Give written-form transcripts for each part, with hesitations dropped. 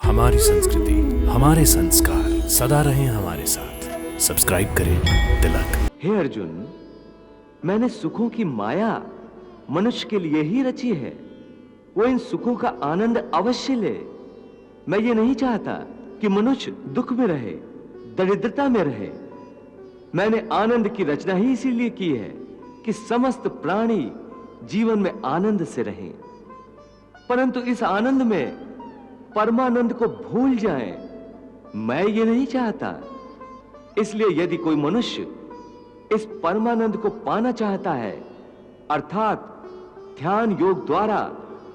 हमारी संस्कृति, हमारे संस्कार सदा रहें हमारे साथ। सब्सक्राइब करें तिलक। हे अर्जुन, मैंने सुखों की माया मनुष्य के लिए ही रची है। वो इन सुखों का आनंद अवश्य ले। मैं ये नहीं चाहता कि मनुष्य दुख में रहे, दरिद्रता में रहे। मैंने आनंद की रचना ही इसीलिए की है कि समस्त प्राणी जीवन में आनंद से रहें, परंतु इस आनंद में परमानंद को भूल जाएं। मैं ये नहीं चाहता। इसलिए यदि कोई मनुष्य इस परमानंद को पाना चाहता है, अर्थात ध्यान योग द्वारा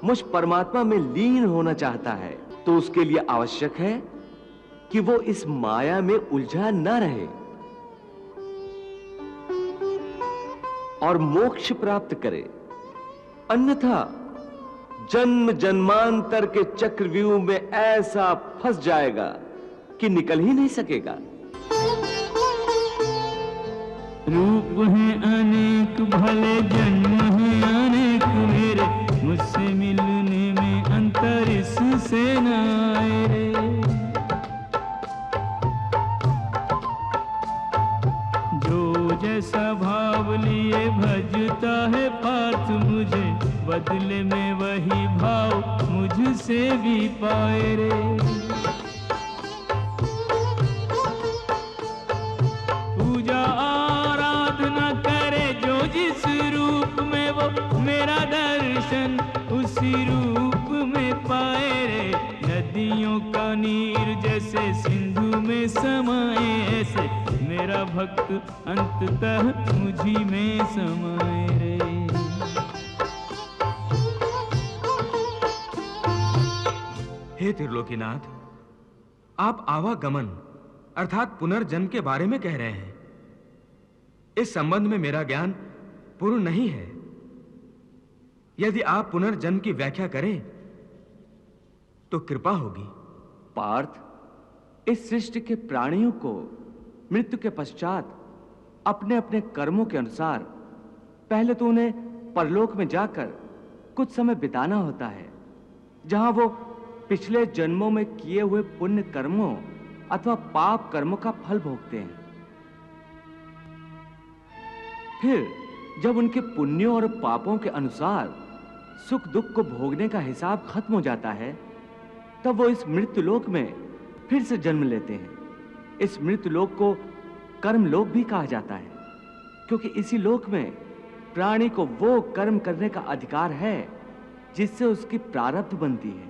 मुझ परमात्मा में लीन होना चाहता है, तो उसके लिए आवश्यक है कि वो इस माया में उलझा न रहे और मोक्ष प्राप्त करे। अन्यथा जन्म जन्मांतर के चक्रव्यूह में ऐसा फंस जाएगा कि निकल ही नहीं सकेगा। रूप है अनेक, भले जन्म है अनेक, मेरे मुझसे मिलने में अंतर इससे न आए रे। जो जैसा भाव लिए भजता है पार्थ मुझे, बदले में वही भाव मुझसे भी पाए रे। पूजा आराधना करे जो जिस रूप में, वो मेरा दर्शन उसी रूप में पाए रे। नदियों का नीर जैसे सिंधु में समाए, ऐसे मेरा भक्त अंततः मुझी में समाए रे। हे त्रिलोकीनाथ, आप आवागमन अर्थात पुनर्जन्म के बारे में कह रहे हैं। इस संबंध में मेरा ज्ञान पूर्ण नहीं है। यदि आप पुनर्जन्म की व्याख्या करें तो कृपा होगी। पार्थ, इस सृष्टि के प्राणियों को मृत्यु के पश्चात अपने अपने कर्मों के अनुसार पहले तो उन्हें परलोक में जाकर कुछ समय बिताना होता है, जहां वो पिछले जन्मों में किए हुए पुण्य कर्मों अथवा पाप कर्मों का फल भोगते हैं। फिर जब उनके पुण्यों और पापों के अनुसार सुख दुख को भोगने का हिसाब खत्म हो जाता है, तब वो इस मृत्यु लोक में फिर से जन्म लेते हैं। इस मृत्यु लोक को कर्म लोक भी कहा जाता है, क्योंकि इसी लोक में प्राणी को वो कर्म करने का अधिकार है जिससे उसकी प्रारब्ध बनती है।